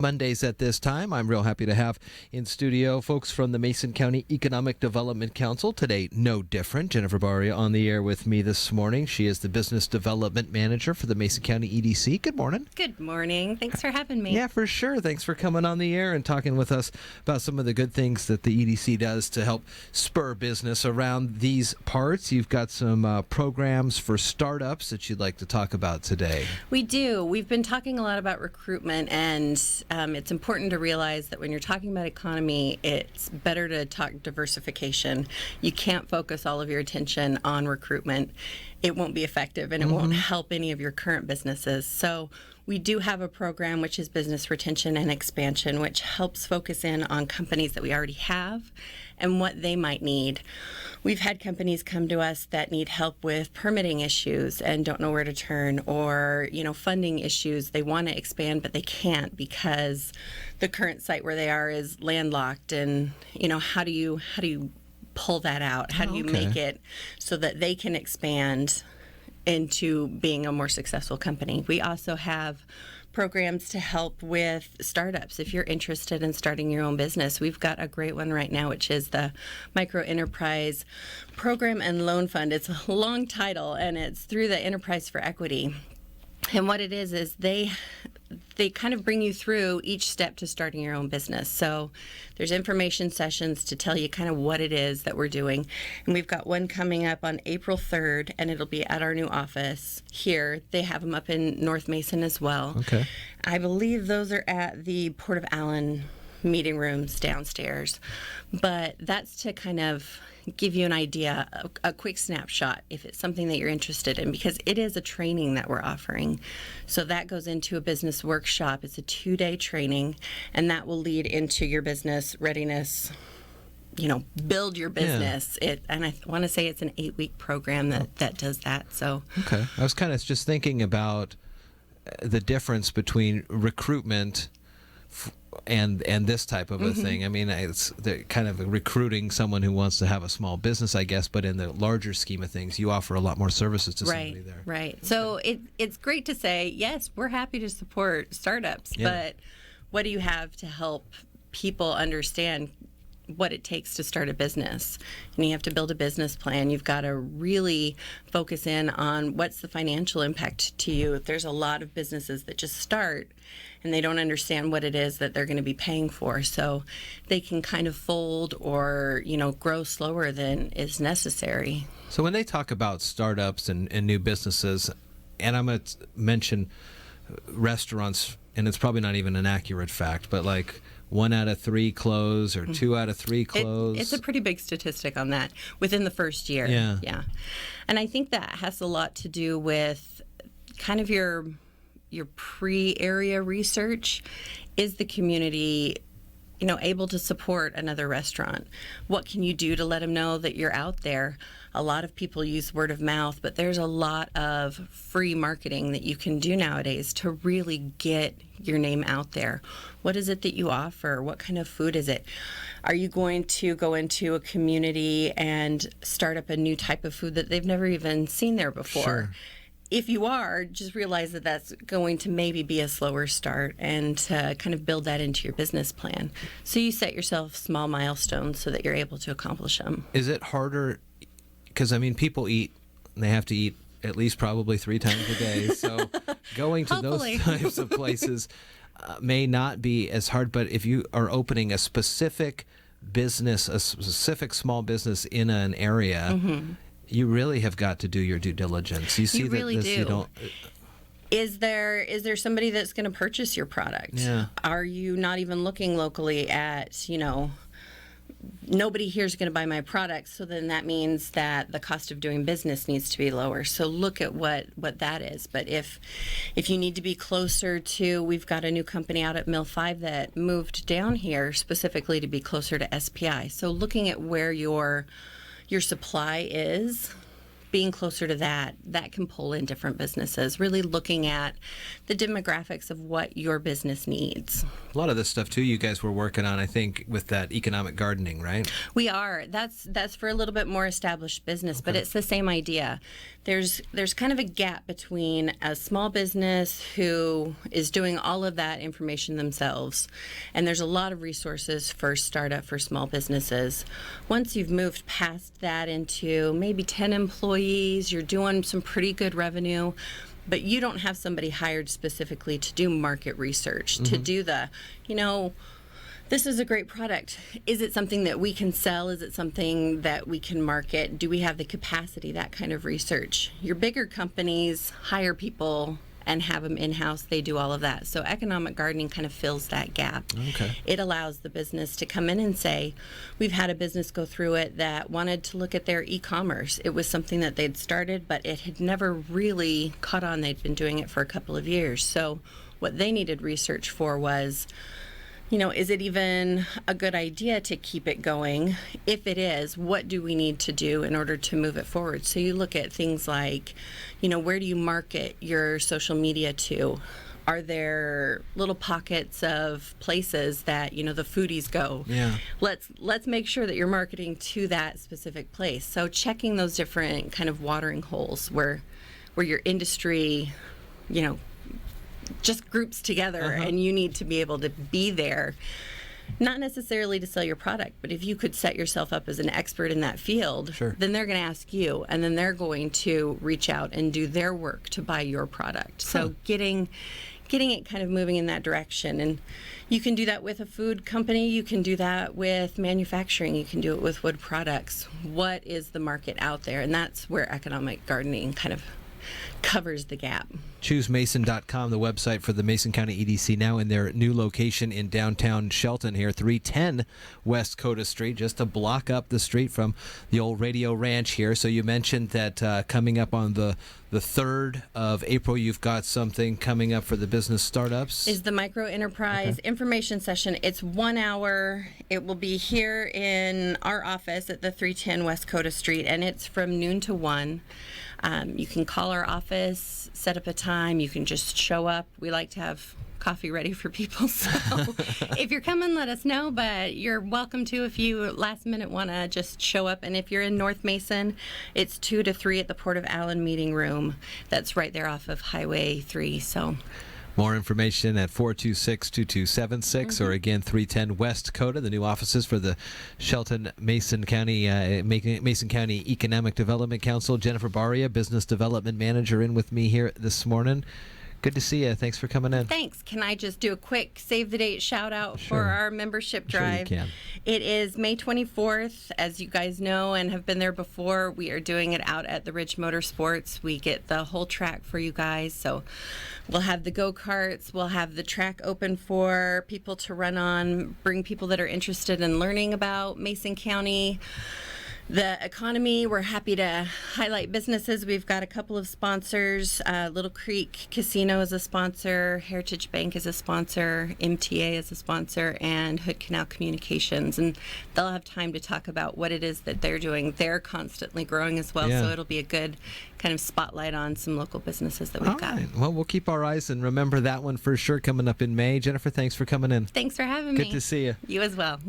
Mondays at this time. I'm real happy to have in studio folks from the Mason County Economic Development Council. Today, no different. Jennifer Baria on the air with me this morning. She is the Business Development Manager for the Mason County EDC. Good morning. Good morning. Thanks for having me. Yeah, for sure. Thanks for coming on the air and talking with us about some of the good things that the EDC does to help spur business around these parts. You've got some programs for startups that you'd like to talk about today. We do. We've been talking a lot about recruitment, and it's important to realize that when you're talking about economy, it's better to talk diversification. You can't focus all of your attention on recruitment. It won't be effective, and it won't help any of your current businesses. So we do have a program which is business retention and expansion, which helps focus in on companies that we already have and what they might need. We've had companies come to us that need help with permitting issues and don't know where to turn, or funding issues. They want to expand, but they can't because the current site where they are is landlocked. And how do you pull that out? How do you make it so that they can expand into being a more successful company? We also have programs to help with startups. If you're interested in starting your own business, we've got a great one right now, which is the Micro Enterprise Program and Loan Fund. It's a long title, and it's through the Enterprise for Equity. And what it is they kind of bring you through each step to starting your own business. So there's information sessions to tell you kind of what it is that we're doing. And we've got one coming up on April 3rd, and it'll be at our new office here. They have them up in North Mason as well. Okay. I believe those are at the Port of Allen meeting rooms downstairs. But that's to kind of give you an idea, a quick snapshot, if it's something that you're interested in, because it is a training that we're offering. So that goes into a business workshop. It's a 2-day training, and that will lead into your business readiness, build your business. Yeah. And I want to say it's an 8-week program that does that. So okay. I was kind of just thinking about the difference between recruitment and this type of a thing. I mean, it's kind of recruiting someone who wants to have a small business, I guess, but in the larger scheme of things, you offer a lot more services to somebody there. Right. So it's great to say, yes, we're happy to support startups, but what do you have to help people understand what it takes to start a business? And you have to build a business plan. You've got to really focus in on what's the financial impact to you. There's a lot of businesses that just start and they don't understand what it is that they're going to be paying for. So they can kind of fold or, grow slower than is necessary. So when they talk about startups and new businesses, and I'm going to mention restaurants, and it's probably not even an accurate fact, but like 1 out of 3 close or 2 out of 3 close. It's a pretty big statistic on that within the first year. Yeah. And I think that has a lot to do with kind of your pre-area research. Is the community able to support another restaurant? What can you do to let them know that you're out there? A lot of people use word of mouth, but there's a lot of free marketing that you can do nowadays to really get your name out there. What is it that you offer? What kind of food is it? Are you going to go into a community and start up a new type of food that they've never even seen there before? Sure. If you are, just realize that that's going to maybe be a slower start, and to kind of build that into your business plan. So you set yourself small milestones so that you're able to accomplish them. Is it harder? Because, people eat, and they have to eat at least probably 3 times a day. So going to those types of places may not be as hard. But if you are opening a specific business, a specific small business in an area, you really have got to do your due diligence. You see, you don't. Is there somebody that's going to purchase your product? Yeah. Are you not even looking locally at, nobody here is going to buy my product, so then that means that the cost of doing business needs to be lower. So look at what that is. But if you need to be closer to, we've got a new company out at Mill 5 that moved down here specifically to be closer to SPI. So looking at where your supply is being closer to that can pull in different businesses, really looking at the demographics of what your business needs. A lot of this stuff, too, you guys were working on, I think, with that economic gardening, right? We are. That's for a little bit more established business, but it's the same idea. There's kind of a gap between a small business who is doing all of that information themselves, and there's a lot of resources for startup for small businesses. Once you've moved past that into maybe 10 employees, you're doing some pretty good revenue, but you don't have somebody hired specifically to do market research, to do this is a great product. Is it something that we can sell? Is it something that we can market? Do we have the capacity? That kind of research. Your bigger companies hire people and have them in-house. They do all of that. So economic gardening kind of fills that gap. Okay. It allows the business to come in and say, we've had a business go through it that wanted to look at their e-commerce. It was something that they'd started, but it had never really caught on. They'd been doing it for a couple of years. So what they needed research for was, is it even a good idea to keep it going? If it is, what do we need to do in order to move it forward? So you look at things like, where do you market your social media to? Are there little pockets of places that, the foodies go? Yeah. Let's make sure that you're marketing to that specific place. So checking those different kind of watering holes where your industry, just groups together, and you need to be able to be there, not necessarily to sell your product, but if you could set yourself up as an expert in that field, Sure. then they're going to ask you, and then they're going to reach out and do their work to buy your product. So getting it kind of moving in that direction. And you can do that with a food company, you can do that with manufacturing, you can do it with wood products. What is the market out there? And that's where economic gardening kind of covers the gap. ChooseMason.com, the website for the Mason County EDC, now in their new location in downtown Shelton here, 310 West Coda Street, just a block up the street from the old Radio Ranch here. So you mentioned that coming up on the 3rd of April, you've got something coming up for the business startups. Is the micro enterprise information session. It's 1 hour. It will be here in our office at the 310 West Coda Street, and it's from noon to 1. You can call our office, set up a time. You can just show up. We like to have coffee ready for people. So if you're coming, let us know. But you're welcome to if you last minute want to just show up. And if you're in North Mason, it's 2 to 3 at the Port of Allen meeting room. That's right there off of Highway 3. So more information at 426-2276 or again 310 West Coda, the new offices for the Shelton Mason County Economic Development Council. Jennifer Baria, Business Development Manager, in with me here this morning. Good to see you. Thanks for coming in. Thanks. Can I just do a quick save the date shout out for our membership drive? Sure you can. It is May 24th. As you guys know and have been there before, we are doing it out at the Ridge Motorsports. We get the whole track for you guys. So we'll have the go-karts. We'll have the track open for people to run on, bring people that are interested in learning about Mason County. The economy, we're happy to highlight businesses. We've got a couple of sponsors. Little Creek Casino is a sponsor, Heritage Bank is a sponsor, MTA is a sponsor, and Hood Canal Communications. And they'll have time to talk about what it is that they're doing. They're constantly growing as well, so it'll be a good kind of spotlight on some local businesses that we've got. Right. Well, we'll keep our eyes and remember that one for sure coming up in May. Jennifer, thanks for coming in. Thanks for having me. Good to see you. You as well.